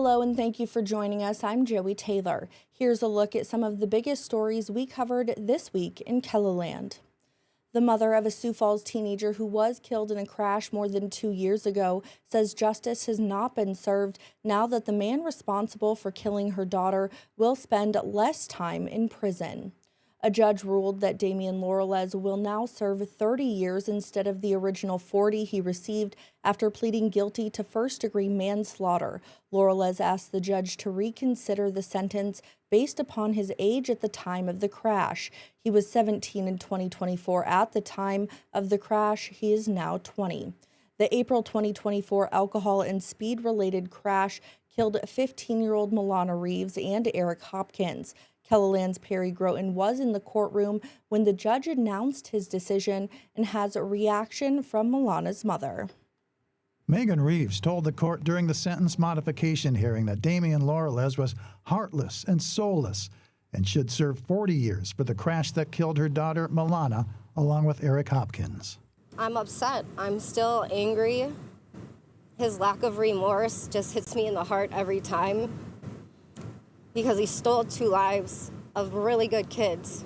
Hello and thank you for joining us. I'm Joey Taylor. Here's a look at some of the biggest stories we covered this week in KELOLAND. The mother of a Sioux Falls teenager who was killed in a crash more than 2 years ago says justice has not been served now that the man responsible for killing her daughter will spend less time in prison. A judge ruled that Damian Laurelez will now serve 30 years instead of the original 40 he received after pleading guilty to first-degree manslaughter. Laurelez asked the judge to reconsider the sentence based upon his age at the time of the crash. He was 17 in 2024 at the time of the crash. He is now 20. The April 2024 alcohol and speed-related crash killed 15-year-old Milana Reeves and Eric Hopkins. KELOLAND's Perry Groton was in the courtroom when the judge announced his decision and has a reaction from Milana's mother. Megan Reeves told the court during the sentence modification hearing that Damian Laurelez was heartless and soulless and should serve 40 years for the crash that killed her daughter, Milana, along with Eric Hopkins. I'm upset. I'm still angry. His lack of remorse just hits me in the heart every time because he stole 2 lives of really good kids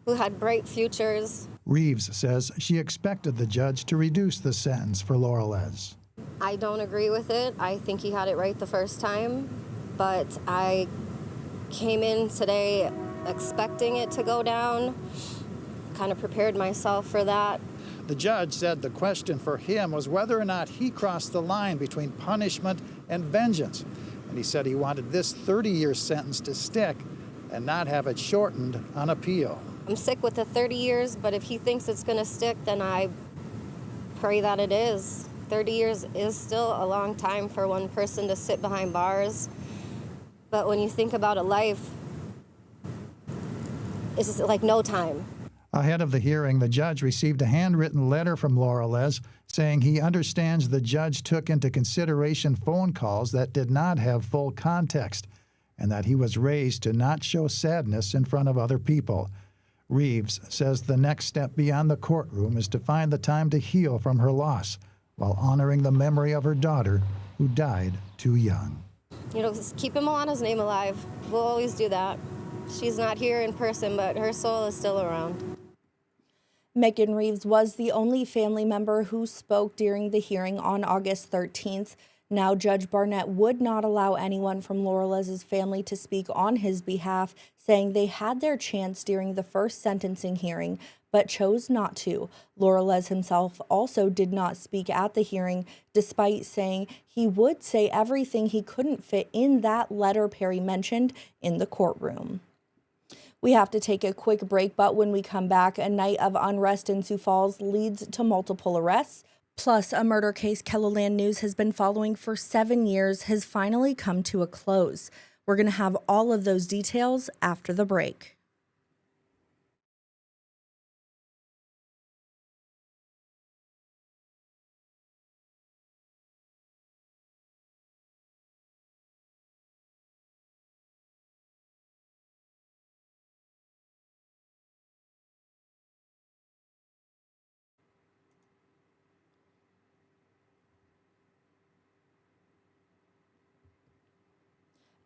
who had bright futures. Reeves says she expected the judge to reduce the sentence for Laurelez. I don't agree with it. I think he had it right the first time, but I came in today expecting it to go down, kind of prepared myself for that. The judge said the question for him was whether or not he crossed the line between punishment and vengeance. And he said he wanted this 30-year sentence to stick and not have it shortened on appeal. I'm sick with the 30 years, but if he thinks it's going to stick, then I pray that it is. 30 years is still a long time for one person to sit behind bars. But when you think about a life, it's just like no time. Ahead of the hearing, the judge received a handwritten letter from Laurelez saying he understands the judge took into consideration phone calls that did not have full context and that he was raised to not show sadness in front of other people. Reeves says the next step beyond the courtroom is to find the time to heal from her loss while honoring the memory of her daughter who died too young. You know, keeping Milana's name alive. We'll always do that. She's not here in person, but her soul is still around. Megan Reeves was the only family member who spoke during the hearing on August 13th. Now, Judge Barnett would not allow anyone from Laurelez's family to speak on his behalf, saying they had their chance during the first sentencing hearing, but chose not to. Laurelez himself also did not speak at the hearing, despite saying he would say everything he couldn't fit in that letter Perry mentioned in the courtroom. We have to take a quick break, but when we come back, a night of unrest in Sioux Falls leads to multiple arrests. Plus, a murder case KELOLAND News has been following for 7 years has finally come to a close. We're going to have all of those details after the break.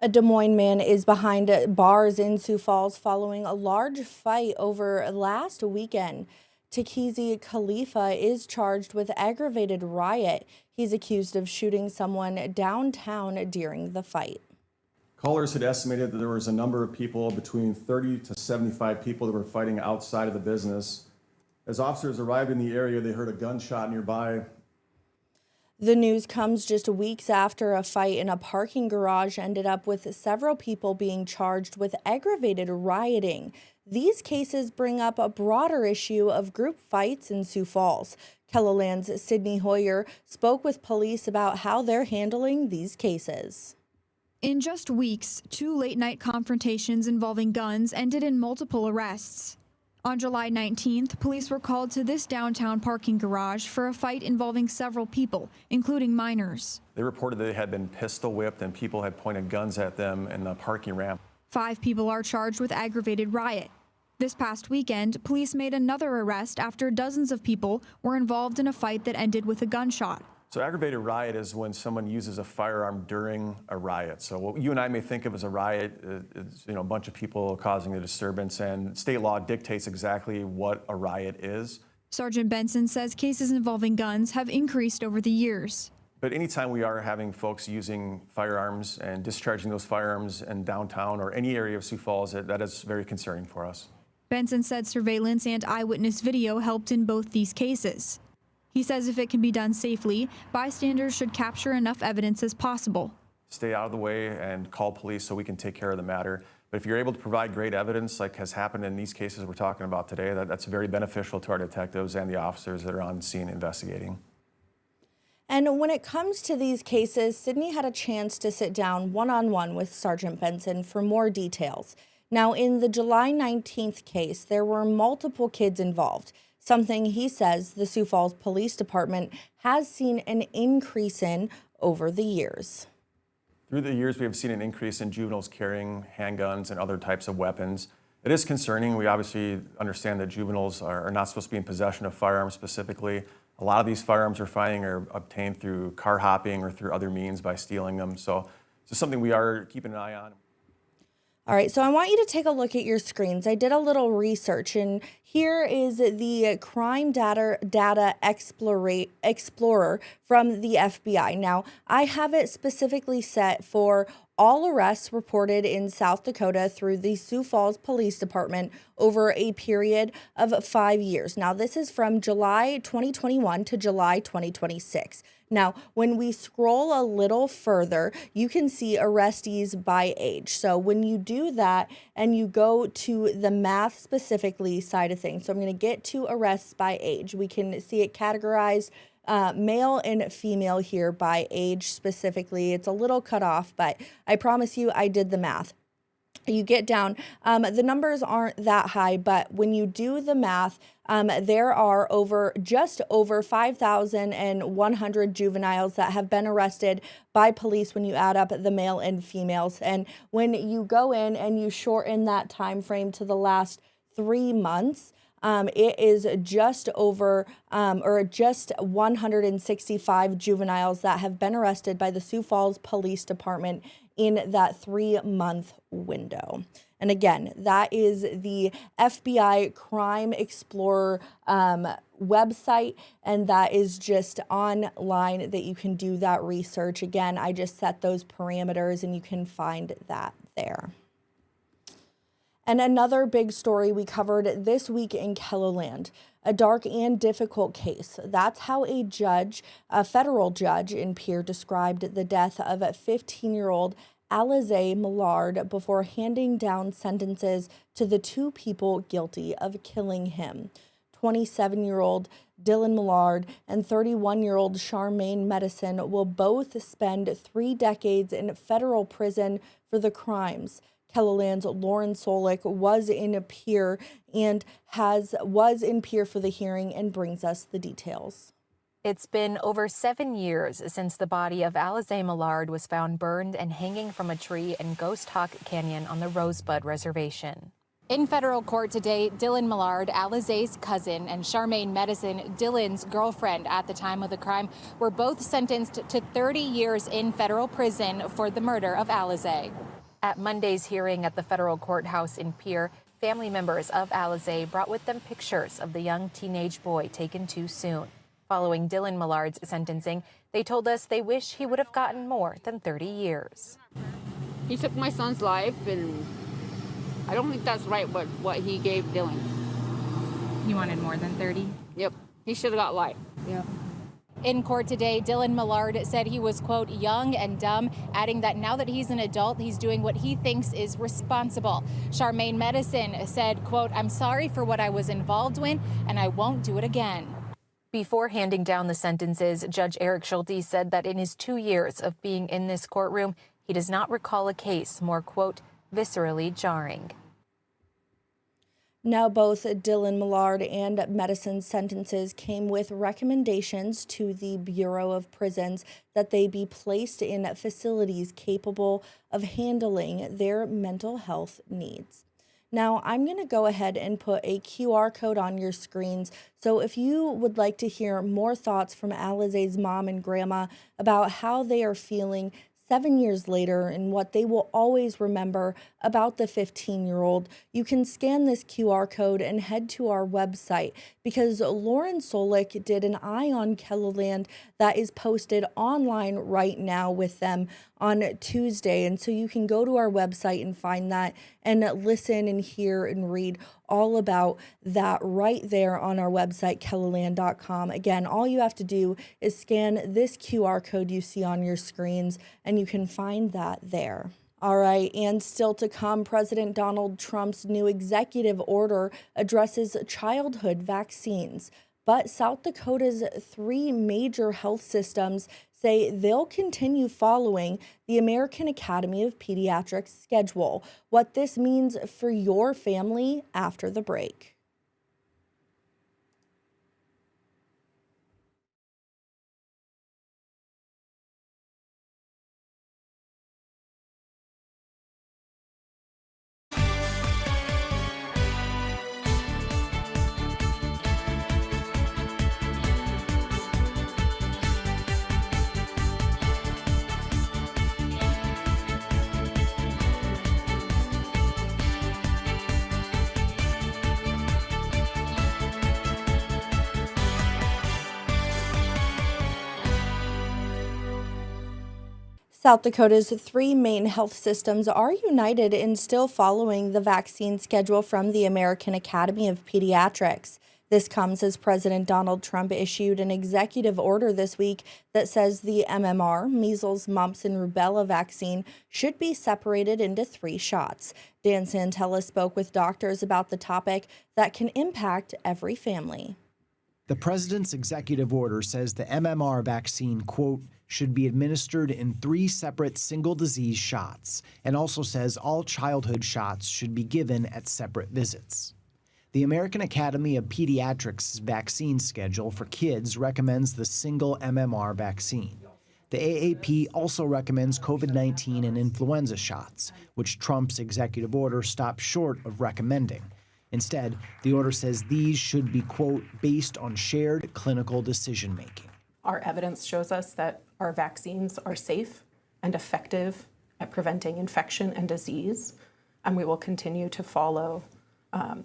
A Des Moines man is behind bars in Sioux Falls following a large fight over last weekend. Takizi Khalifa is charged with aggravated riot. He's accused of shooting someone downtown during the fight. Callers had estimated that there was a number of people, between 30 to 75 people, that were fighting outside of the business. As officers arrived in the area, they heard a gunshot nearby. The news comes just weeks after a fight in a parking garage ended up with several people being charged with aggravated rioting. These cases bring up a broader issue of group fights in Sioux Falls. KELOLAND's Sydney Hoyer spoke with police about how they're handling these cases. In just weeks, 2 late-night confrontations involving guns ended in multiple arrests. On July 19th, police were called to this downtown parking garage for a fight involving several people, including minors. They reported that they had been pistol whipped and people had pointed guns at them in the parking ramp. 5 people are charged with aggravated riot. This past weekend, police made another arrest after dozens of people were involved in a fight that ended with a gunshot. So aggravated riot is when someone uses a firearm during a riot. So what you and I may think of as a riot is, a bunch of people causing a disturbance, and state law dictates exactly what a riot is. Sergeant Benson says cases involving guns have increased over the years. But anytime we are having folks using firearms and discharging those firearms in downtown or any area of Sioux Falls, that is very concerning for us. Benson said surveillance and eyewitness video helped in both these cases. He says if it can be done safely, bystanders should capture enough evidence as possible. Stay out of the way and call police so we can take care of the matter. But if you're able to provide great evidence, like has happened in these cases we're talking about today, that's very beneficial to our detectives and the officers that are on scene investigating. And when it comes to these cases, Sydney had a chance to sit down one-on-one with Sergeant Benson for more details. Now, in the July 19th case, there were multiple kids involved, something he says the Sioux Falls Police Department has seen an increase in over the years. Through the years, we have seen an increase in juveniles carrying handguns and other types of weapons. It is concerning. We obviously understand that juveniles are not supposed to be in possession of firearms specifically. A lot of these firearms we're finding are obtained through car hopping or through other means by stealing them. So it's something we are keeping an eye on. All right, so I want you to take a look at your screens. I did a little research, and here is the Crime Data Explorer from the FBI. Now, I have it specifically set for all arrests reported in South Dakota through the Sioux Falls Police Department over a period of 5 years. Now, this is from July 2021 to July 2026. Now, when we scroll a little further, you can see arrestees by age. So when you do that and you go to the math specifically side of things, so I'm going to get to arrests by age. We can see it categorized male and female here by age specifically. It's a little cut off, but I promise you I did the math. You get down, the numbers aren't that high, but when you do the math, there are just over 5,100 juveniles that have been arrested by police when you add up the male and females. And when you go in and you shorten that time frame to the last 3 months, it is just over just 165 juveniles that have been arrested by the Sioux Falls Police Department in that 3-month window. And again, that is the FBI Crime Explorer website, and that is just online that you can do that research. Again, I just set those parameters and you can find that there. And another big story we covered this week in KELOLAND, a dark and difficult case. That's how a federal judge in Pierre described the death of a 15-year-old Laurelez Millard before handing down sentences to the 2 people guilty of killing him. 27-year-old Dylan Millard and 31-year-old Charmaine Medicine will both spend 3 decades in federal prison for the crimes. KELOLAND's Lauren Solik was in Pierre for the hearing and brings us the details. It's been over 7 years since the body of Laurelez Millard was found burned and hanging from a tree in Ghost Hawk Canyon on the Rosebud Reservation. In federal court today, Dylan Millard, Laurelez's cousin, and Charmaine Medicine, Dylan's girlfriend at the time of the crime, were both sentenced to 30 years in federal prison for the murder of Laurelez. At Monday's hearing at the federal courthouse in Pierre, family members of Laurelez brought with them pictures of the young teenage boy taken too soon. Following Dylan Millard's sentencing, they told us they wish he would have gotten more than 30 years. He took my son's life, and I don't think that's right what he gave Dylan. You wanted more than 30? Yep, he should have got life. Yep. In court today, Dylan Millard said he was, quote, young and dumb, adding that now that he's an adult, he's doing what he thinks is responsible. Charmaine Medicine said, quote, I'm sorry for what I was involved in, and I won't do it again. Before handing down the sentences, Judge Eric Schulte said that in his 2 years of being in this courtroom, he does not recall a case more, quote, viscerally jarring. Now, both Dylan Millard and Medicine's sentences came with recommendations to the Bureau of Prisons that they be placed in facilities capable of handling their mental health needs. Now, I'm going to go ahead and put a QR code on your screens. So if you would like to hear more thoughts from Alize's mom and grandma about how they are feeling 7 years later and what they will always remember about the 15-year-old, you can scan this QR code and head to our website, because Lauren Solik did an Eye on KELOLAND that is posted online right now with them on Tuesday. And so you can go to our website and find that and listen and hear and read all about that right there on our website, KELOLAND.com. Again, all you have to do is scan this QR code you see on your screens, and you can find that there. All right, and still to come, President Donald Trump's new executive order addresses childhood vaccines. But South Dakota's 3 major health systems say they'll continue following the American Academy of Pediatrics schedule. What this means for your family after the break. South Dakota's 3 main health systems are united in still following the vaccine schedule from the American Academy of Pediatrics. This comes as President Donald Trump issued an executive order this week that says the MMR, measles, mumps, and rubella vaccine should be separated into 3 shots. Dan Santella spoke with doctors about the topic that can impact every family. The president's executive order says the MMR vaccine, quote, should be administered in 3 separate single disease shots, and also says all childhood shots should be given at separate visits. The American Academy of Pediatrics' vaccine schedule for kids recommends the single MMR vaccine. The AAP also recommends COVID-19 and influenza shots, which Trump's executive order stopped short of recommending. Instead, the order says these should be, quote, based on shared clinical decision-making. Our evidence shows us that our vaccines are safe and effective at preventing infection and disease, and we will continue to follow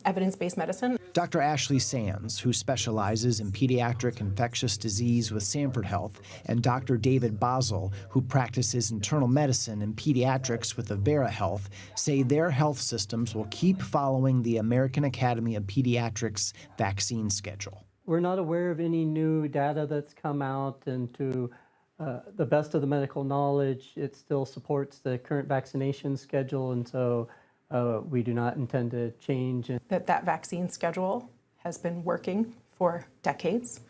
evidence-based medicine. Dr. Ashley Sands, who specializes in pediatric infectious disease with Sanford Health, and Dr. David Basel, who practices internal medicine and pediatrics with Avera Health, say their health systems will keep following the American Academy of Pediatrics vaccine schedule. We're not aware of any new data that's come out, and to the best of the medical knowledge, it still supports the current vaccination schedule, and so we do not intend to change. That vaccine schedule has been working for decades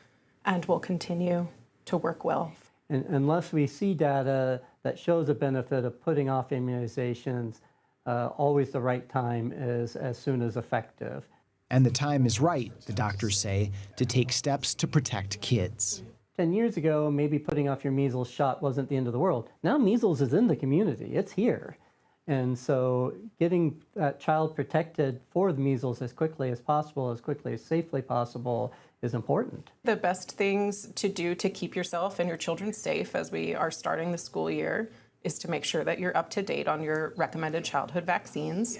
and will continue to work well. And unless we see data that shows a benefit of putting off immunizations, always the right time is as soon as effective. And the time is right, the doctors say, to take steps to protect kids. 10 years ago, maybe putting off your measles shot wasn't the end of the world. Now measles is in the community, it's here. And so getting that child protected for the measles as quickly as possible, as quickly as safely possible, is important. The best things to do to keep yourself and your children safe as we are starting the school year is to make sure that you're up to date on your recommended childhood vaccines.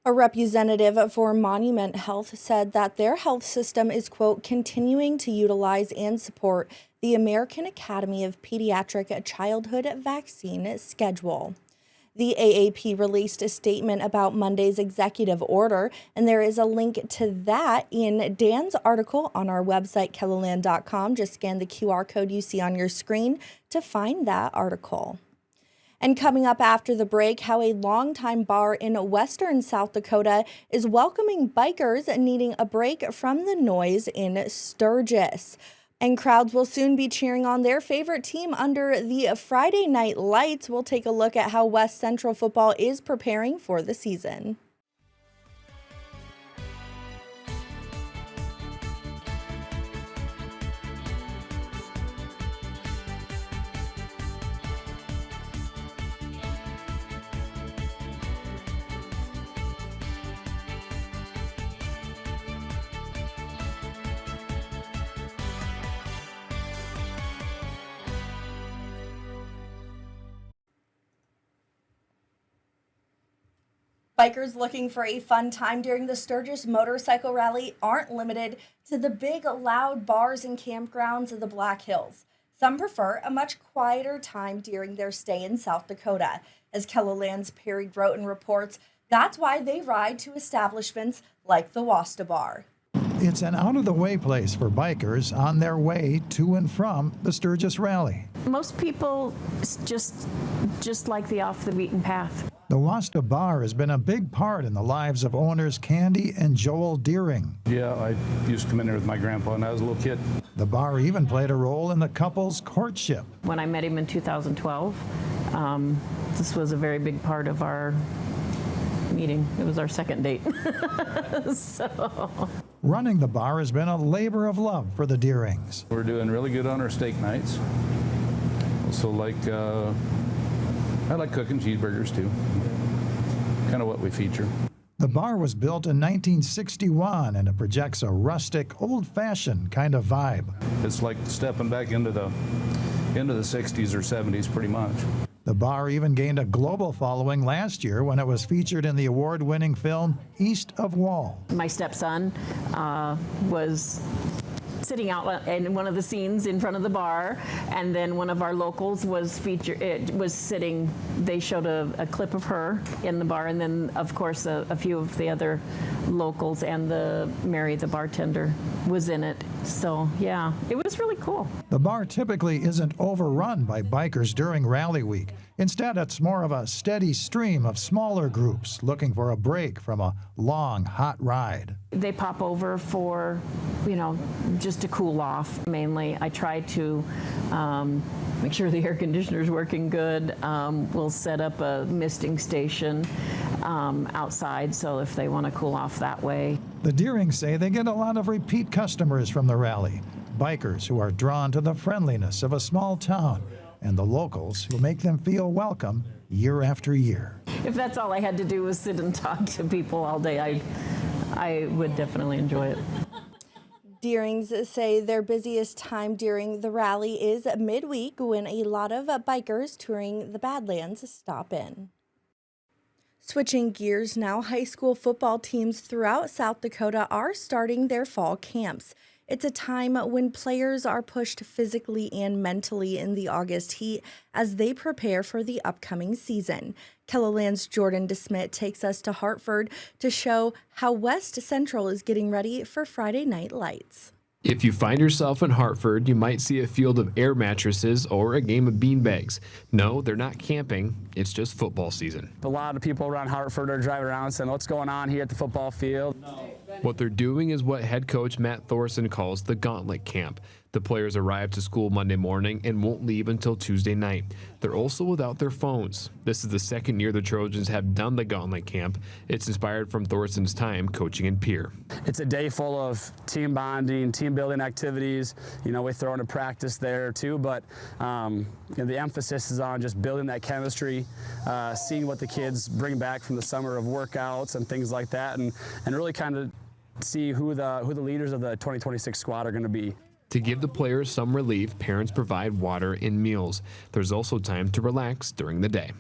A representative for Monument Health said that their health system is, quote, continuing to utilize and support the American Academy of Pediatric Childhood Vaccine schedule. The AAP released a statement about Monday's executive order, and there is a link to that in Dan's article on our website, KELOLAND.com. Just scan the QR code you see on your screen to find that article. And coming up after the break, how a longtime bar in western South Dakota is welcoming bikers needing a break from the noise in Sturgis. And crowds will soon be cheering on their favorite team under the Friday night lights. We'll take a look at how West Central football is preparing for the season. Bikers looking for a fun time during the Sturgis Motorcycle Rally aren't limited to the big, loud bars and campgrounds of the Black Hills. Some prefer a much quieter time during their stay in South Dakota. As KELOLAND's Perry Groten reports, that's why they ride to establishments like the Wasta Bar. It's an out-of-the-way place for bikers on their way to and from the Sturgis Rally. Most people just like the off-the-beaten path. The Wasta Bar has been a big part in the lives of owners Candy and Joel Deering. Yeah, I used to come in there with my grandpa when I was a little kid. The bar even played a role in the couple's courtship. When I met him in 2012, this was a very big part of our meeting. It was our second date. So. Running the bar has been a labor of love for the Deerings. We're doing really good on our steak nights. Also I like cooking cheeseburgers too. Kind of what we feature. The bar was built in 1961 and it projects a rustic, old-fashioned kind of vibe. It's like stepping back into the 60s or 70s pretty much. The bar even gained a global following last year when it was featured in the award-winning film East of Wall. My stepson was sitting out in one of the scenes in front of the bar, and then one of our locals was sitting. They showed a clip of her in the bar, and then of course a few of the other locals and Mary, the bartender, was in it. So yeah, it was really cool. The bar typically isn't overrun by bikers during Rally Week. Instead, it's more of a steady stream of smaller groups looking for a break from a long, hot ride. They pop over for, just to cool off, mainly. I try to make sure the air conditioner's working good. We'll set up a misting station outside, so if they want to cool off that way. The Deerings say they get a lot of repeat customers from the rally, bikers who are drawn to the friendliness of a small town, and the locals who make them feel welcome year after year. If that's all I had to do was sit and talk to people all day, I would definitely enjoy it. Deerings say their busiest time during the rally is midweek when a lot of bikers touring the Badlands stop in. Switching gears now, high school football teams throughout South Dakota are starting their fall camps. It's a time when players are pushed physically and mentally in the August heat as they prepare for the upcoming season. KELOLAND's Jordan DeSmit takes us to Hartford to show how West Central is getting ready for Friday Night Lights. If you find yourself in Hartford, you might see a field of air mattresses or a game of beanbags. No, they're not camping. It's just football season. A lot of people around Hartford are driving around saying, what's going on here at the football field? What they're doing is what head coach Matt Thorson calls the Gauntlet Camp. The players arrive to school Monday morning and won't leave until Tuesday night. They're also without their phones. This is the second year the Trojans have done the Gauntlet Camp. It's inspired from Thorson's time coaching in Pierre. It's a day full of team bonding, team building activities. We throw in a practice there too, but the emphasis is on just building that chemistry, seeing what the kids bring back from the summer of workouts and things like that, and really kind of see who the leaders of the 2026 squad are going to be. To give the players some relief, parents provide water and meals. There's also time to relax during the day.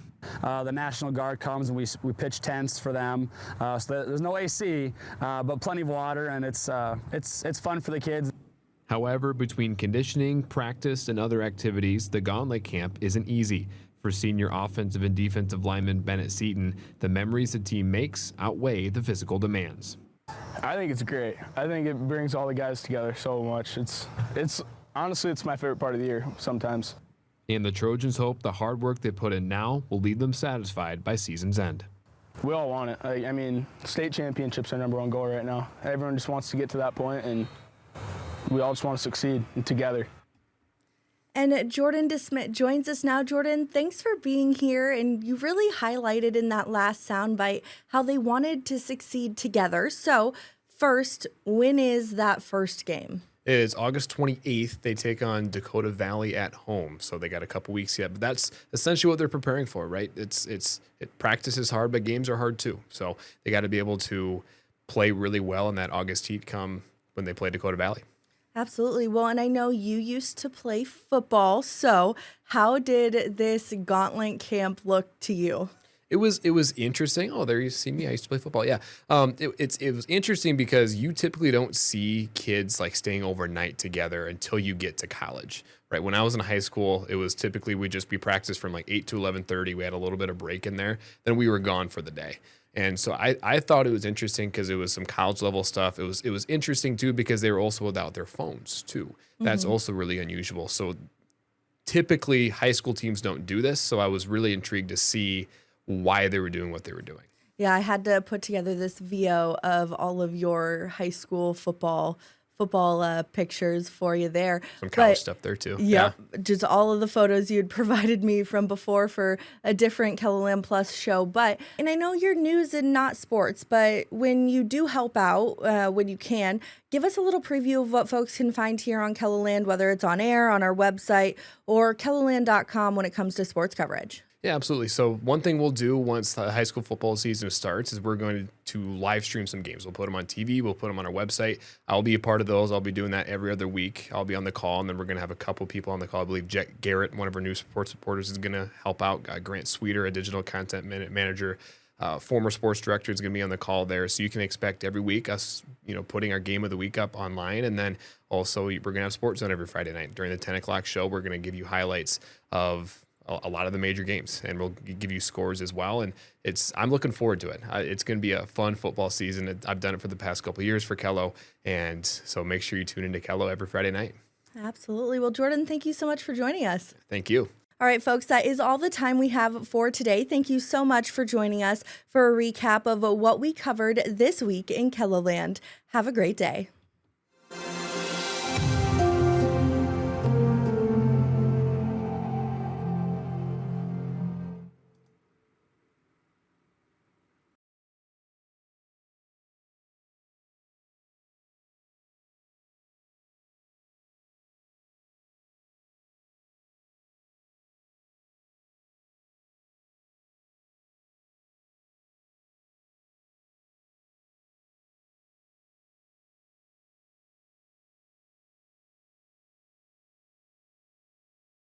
The National Guard comes and we pitch tents for them. So there's no AC, but plenty of water, and it's fun for the kids. However, between conditioning, practice, and other activities, the Gauntlet Camp isn't easy. For senior offensive and defensive lineman Bennett Seaton, the memories the team makes outweigh the physical demands. I think it's great. I think it brings all the guys together so much. It's honestly, it's my favorite part of the year sometimes. And the Trojans hope the hard work they put in now will leave them satisfied by season's end. We all want it. I mean, state championships are #1 goal right now. Everyone just wants to get to that point, and we all just want to succeed together. And Jordan DeSmit joins us now. Jordan, thanks for being here. And you really highlighted in that last soundbite how they wanted to succeed together. So first, when is that first game? It is August 28th. They take on Dakota Valley at home, so they got a couple weeks yet. But that's essentially what they're preparing for, right? Practice is hard, but games are hard too. So they got to be able to play really well in that August heat come when they play Dakota Valley. Absolutely. Well, and I know you used to play football, so how did this Gauntlet Camp look to you? It was interesting. Oh, there you see me. I used to play football. Yeah. It was interesting because you typically don't see kids like staying overnight together until you get to college, right? When I was in high school, it was typically we'd just be practiced from like 8 to 11:30. We had a little bit of break in there. Then we were gone for the day. And so I thought it was interesting because it was some college level stuff. It was interesting too because they were also without their phones too. That's also really unusual. So typically high school teams don't do this. So I was really intrigued to see why they were doing what they were doing. Yeah, I had to put together this VO of all of your high school football pictures for you there. Some college stuff there too. Yep, just all of the photos you had provided me from before for a different KELOLAND Plus show. And I know you're news and not sports, but when you do help out, when you can, give us a little preview of what folks can find here on KELOLAND, whether it's on air, on our website, or KELOLAND.com when it comes to sports coverage. Yeah, absolutely. So one thing we'll do once the high school football season starts is we're going to live stream some games. We'll put them on TV. We'll put them on our website. I'll be a part of those. I'll be doing that every other week. I'll be on the call, and then we're going to have a couple people on the call. I believe Jet Garrett, one of our new sports reporters, is going to help out. Grant Sweeter, a digital content manager, former sports director, is going to be on the call there. So you can expect every week us, putting our game of the week up online, and then also we're going to have Sports Zone every Friday night during the 10 o'clock show. We're going to give you highlights of a lot of the major games, and we'll give you scores as well. And I'm looking forward to it. It's going to be a fun football season. I've done it for the past couple of years for Kelo, and so make sure you tune into Kelo every Friday night. Absolutely. Well, Jordan, thank you so much for joining us. Thank you. All right, folks, that is all the time we have for today. Thank you so much for joining us for a recap of what we covered this week in KELOLAND. Have a great day.